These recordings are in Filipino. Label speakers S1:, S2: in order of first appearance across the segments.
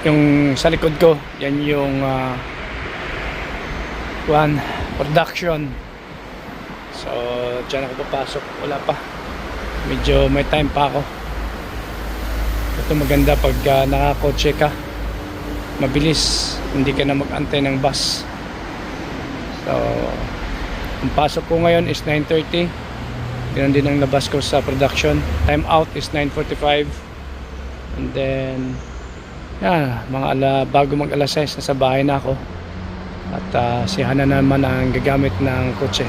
S1: Yung sa likod ko, yan yung production. So dyan ako papasok. Wala pa, medyo may time pa ako. Ito maganda pag nakakotse ka, mabilis, hindi ka na mag-antay ng bus. So ang pasok ko ngayon is 9:30. Ganun din ang labas ko sa production. Time out is 9:45. And then bago mag alas 6 nasa bahay na ako. At si Hana naman ang gagamit ng kotse.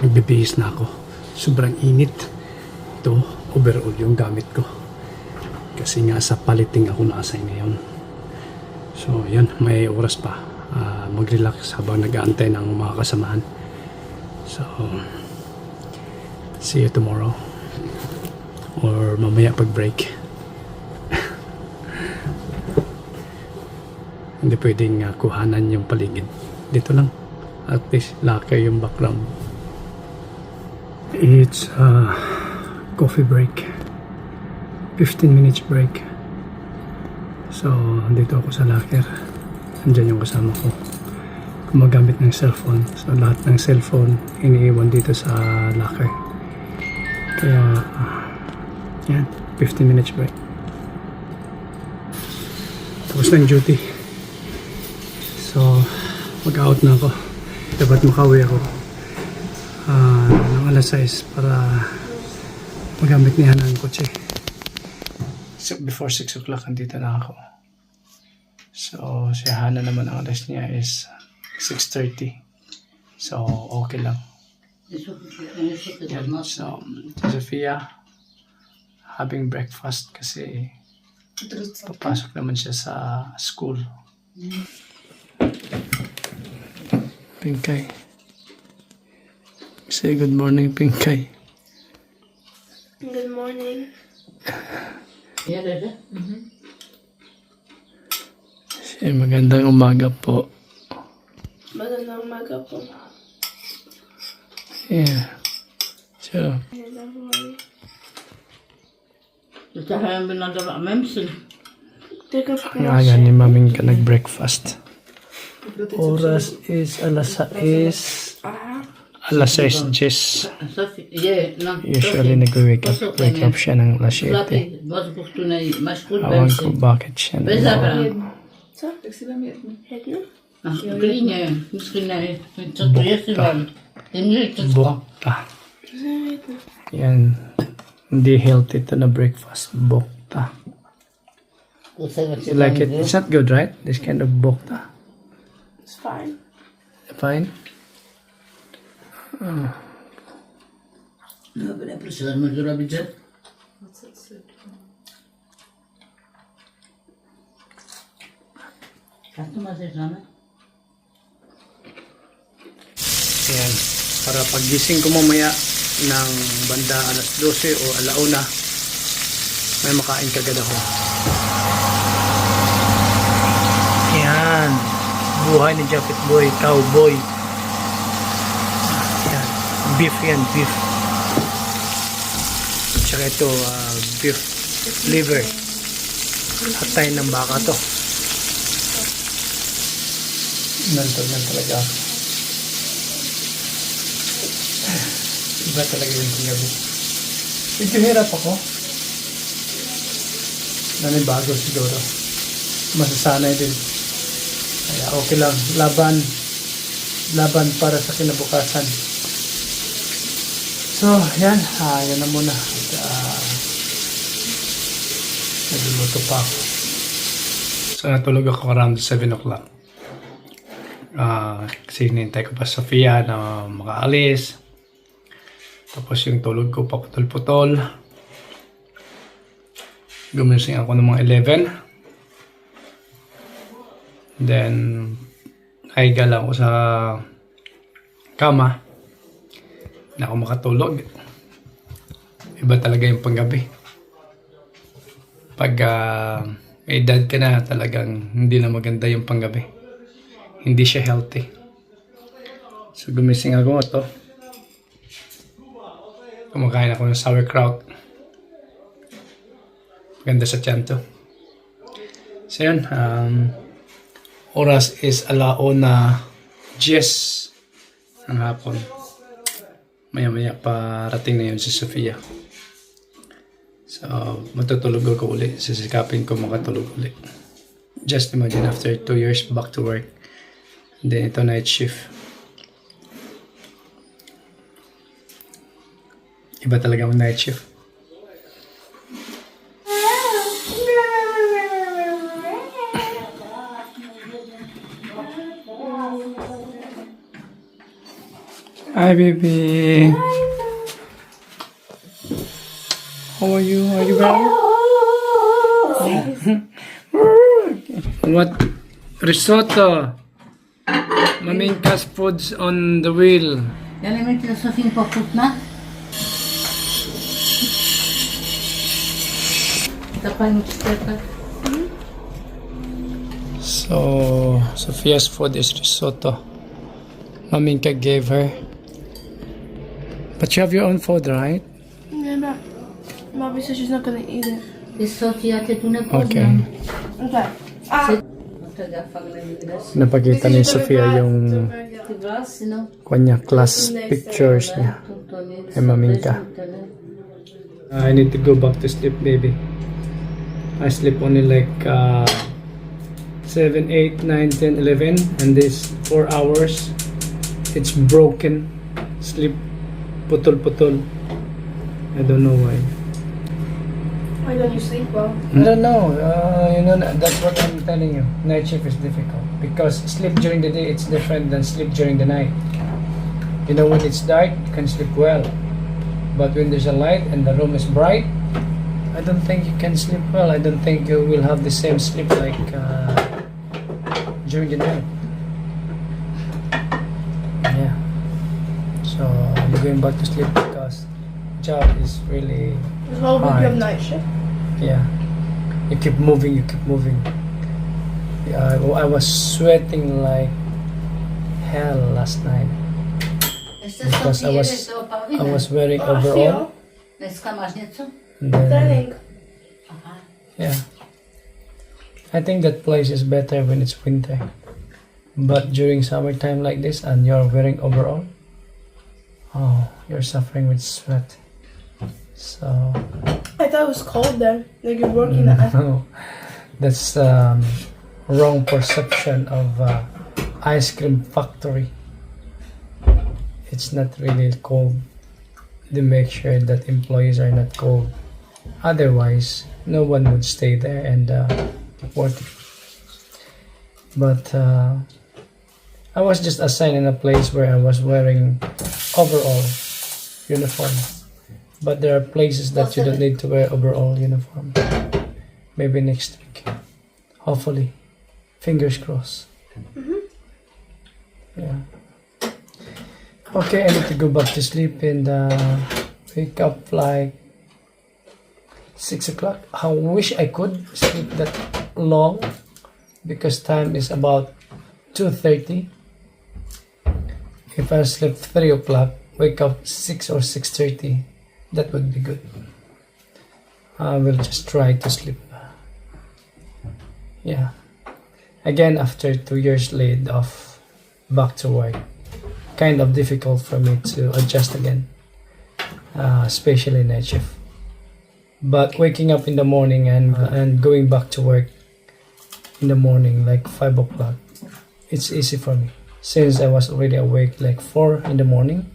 S1: Nagbibihis na ako. Sobrang init. Ito, overall yung gamit ko. Kasi nga sa paliting ako na-assign ngayon. So yun, may oras pa. Mag-relax habang nag-aantay ng mga kasamahan. So see you tomorrow. Or mamaya pag break. Hindi pwedeng kuhanan yung paligid. Dito lang. At least laki yung background. It's coffee break. 15 minutes break. So dito ako sa locker. Andyan yung kasama ko. Gumagamit ng cellphone. So lahat ng cellphone iniiwan dito sa locker. Kaya yan, 15 minutes break. Tapos na yung duty. So mag-out na ako. Dapat makauwi ako ng alas 6 para magamit niya ng kotse. So before 6 o'clock andito na ako. So si Hana naman ang alas niya is 6:30. So okay lang. Yan. So si Sofia having breakfast kasi papasok naman siya sa school. Pinkay, say good morning, Pinkay.
S2: Good morning.
S1: Say magandang umaga po.
S2: Magandang umaga po.
S1: Yeah. So
S3: Tahan binadala memsin.
S2: Teka po.
S1: ngayon ni maming ka nag-breakfast. Oras is alas 6. Alas 6, Jess. Usually nag-wake up siya ng alas 7. Awan ko bakit siya
S2: Co? Jedno?
S1: bukta. Yan. Hindi healthy to na breakfast. Bukta. You like it? It's not good, right? This kind of bukta.
S2: It's fine.
S1: Fine? Ayan. Para pagising ko mamaya ng banda alas 12 o alauna, may makain kagad ako. Ayan. Buhay ni Japit Boy, cowboy. Ayan. Beef yan, beef. Tsaka ito, beef liver. Hatay ng baka to. Nandun talaga ako. Iba talaga yung panggabi. Medyo hirap ako. Nanibago siguro. Masasanay din. Kaya okay lang. Laban para sa kinabukasan. So, yan. Yan na muna. Nagluluto pa ako. So, natulog ako around 7 o'clock. Kasi hinintay ko pa Sofia na makaalis. Tapos yung tulog ko paputol-putol. Gumising ako ng mga 11. Then nahiga lang ako sa kama. Hindi ako makatulog. Iba talaga yung panggabi. Pag may edad ka na, talagang hindi na maganda yung panggabi. Hindi siya healthy. So gumising ako ito. Kumakain ako ng sauerkraut. Maganda sa tiyan to. So yun, oras is 1:10 ng hapon. Maya-maya parating na yun si Sofia. So, matutulog ako ulit. Sisikapin ko makatulog ulit. Just imagine after 2 years back to work. And then ito night shift. Iba talaga ang night shift. Hi, baby. How are you? Are you well? What? Risotto. Maminkas foods on the wheel.
S3: Ja naman sila sa pokut na. Tapay mo stepa.
S1: So, Sophia's food is risotto. Maminka gave her. But you have your own food, right?
S2: Yeah, but Mommy said she's not gonna eat it.
S3: Sofia te tu ne
S1: Okay.
S2: Okay.
S1: Napakita ni Sophia yung kanya class pictures niya. Kay Maminka. I need to go back to sleep, baby. I sleep only like 7, 8, 9, 10, 11 and this 4 hours it's broken sleep putol. I don't know why.
S2: Why don't you sleep well?
S1: I don't know. That's what I'm telling you. Night shift is difficult because sleep during the day it's different than sleep during the night. You know, when it's dark you can sleep well, but when there's a light and the room is bright, I don't think you can sleep well. I don't think you will have the same sleep like during the night. Yeah. So I'm going back to sleep because job is really
S2: This whole week you have night shift.
S1: yeah. You keep moving. Yeah, I was sweating like hell last night because I was wearing overall. And then,
S2: Darling.
S1: yeah. I think that place is better when it's winter. But during summertime like this and you're wearing overall, oh, you're suffering with sweat. So,
S2: I thought it was cold then. Like you're working at.
S1: no, that's wrong perception of ice cream factory. It's not really cold. They make sure that employees are not cold. Otherwise, no one would stay there and work. But I was just assigned in a place where I was wearing overall uniform. But there are places that you don't need to wear overall uniform. Maybe next week. Hopefully. Fingers crossed. Yeah. Okay, I need to go back to sleep and wake up like 6 o'clock. I wish I could sleep that long because time is about 2:30. If I sleep 3 o'clock, wake up 6 or 6:30, that would be good. I will just try to sleep. Yeah. Again, after 2 years laid off, back to work. Kind of difficult for me to adjust again, especially night shift. But waking up in the morning and going back to work in the morning, like 5 o'clock, it's easy for me. Since I was already awake like 4 in the morning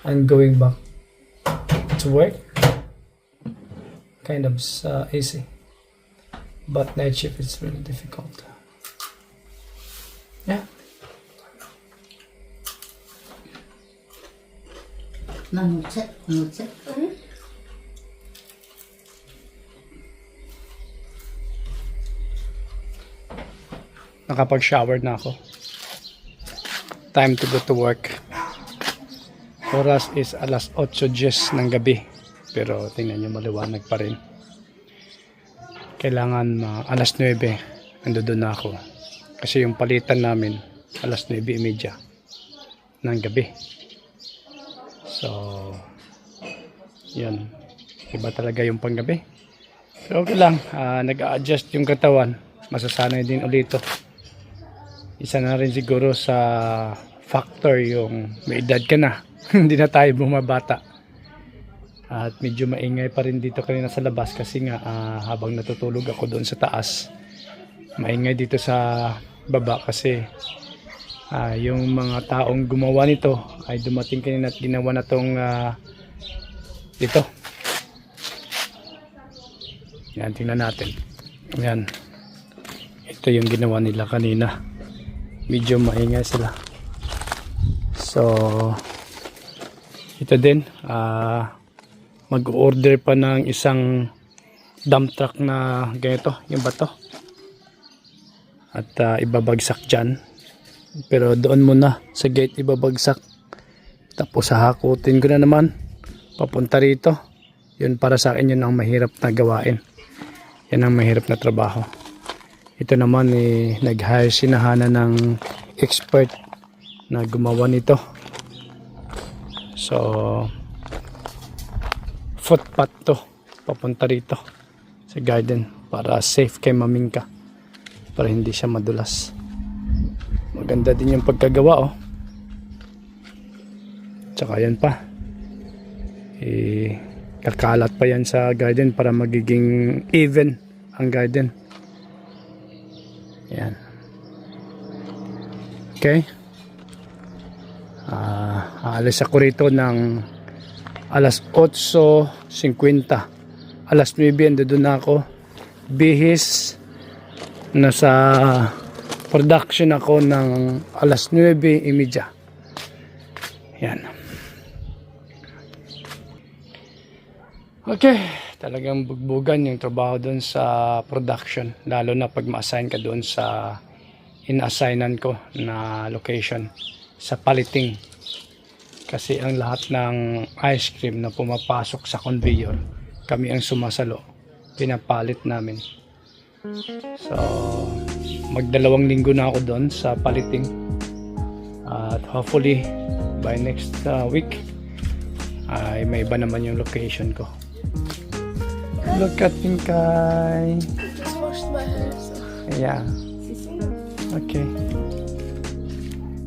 S1: and going back to work, kind of easy. But night shift is really difficult. Yeah.
S3: Nanutset.
S1: Nakapag-shower na ako. Time to go to work. Oras is 8:10 ng gabi. Pero tingnan nyo, maliwanag pa rin. Kailangan 9:00 nandoon na ako. Kasi yung palitan namin 9:30 ng gabi. So, yan. Iba talaga yung panggabi. Pero okay lang. Nag-a-adjust yung katawan. masasanay din ulit ito. Isa na rin siguro sa factor yung may edad ka na. Hindi na tayo bumabata. At medyo maingay pa rin dito kanina sa labas kasi nga habang natutulog ako doon sa taas, maingay dito sa baba kasi yung mga taong gumawa nito ay dumating kanina at ginawa na tong dito. Yan, tingnan natin. Yan. Ito yung ginawa nila kanina. Medyo maingay sila. So, ito din. Mag-order pa ng isang dump truck na ganito, yung bato. At ibabagsak dyan. Pero doon muna sa gate ibabagsak. Tapos hahakutin ko na naman. Papunta rito. Yun para sa akin yun ang mahirap na gawain. Yan ang mahirap na trabaho. Ito naman nag-hire si Nahana ng expert na gumawa nito. So footpath to papunta rito sa garden para safe kay Mamingka, para hindi siya madulas. Maganda din yung pagkagawa tsaka yan pa kakalat pa yan sa garden para magiging even ang garden. Yan. Okay, aalis ako rito ng alas 8:50. Alas 9 doon na ako. Bihis nasa production ako ng alas 9:30. Yan. Okay, talagang bugbugan yung trabaho doon sa production, lalo na pag ma-assign ka doon sa in-assignan ko na location sa paliting. Kasi ang lahat ng ice cream na pumapasok sa conveyor, kami ang sumasalo, pinapalit namin. So, magdalawang linggo na ako doon sa paliting. At hopefully, by next week, ay may iba naman yung location ko. Look at Pinkay.
S2: Just washed my hair, so.
S1: Yeah. Okay.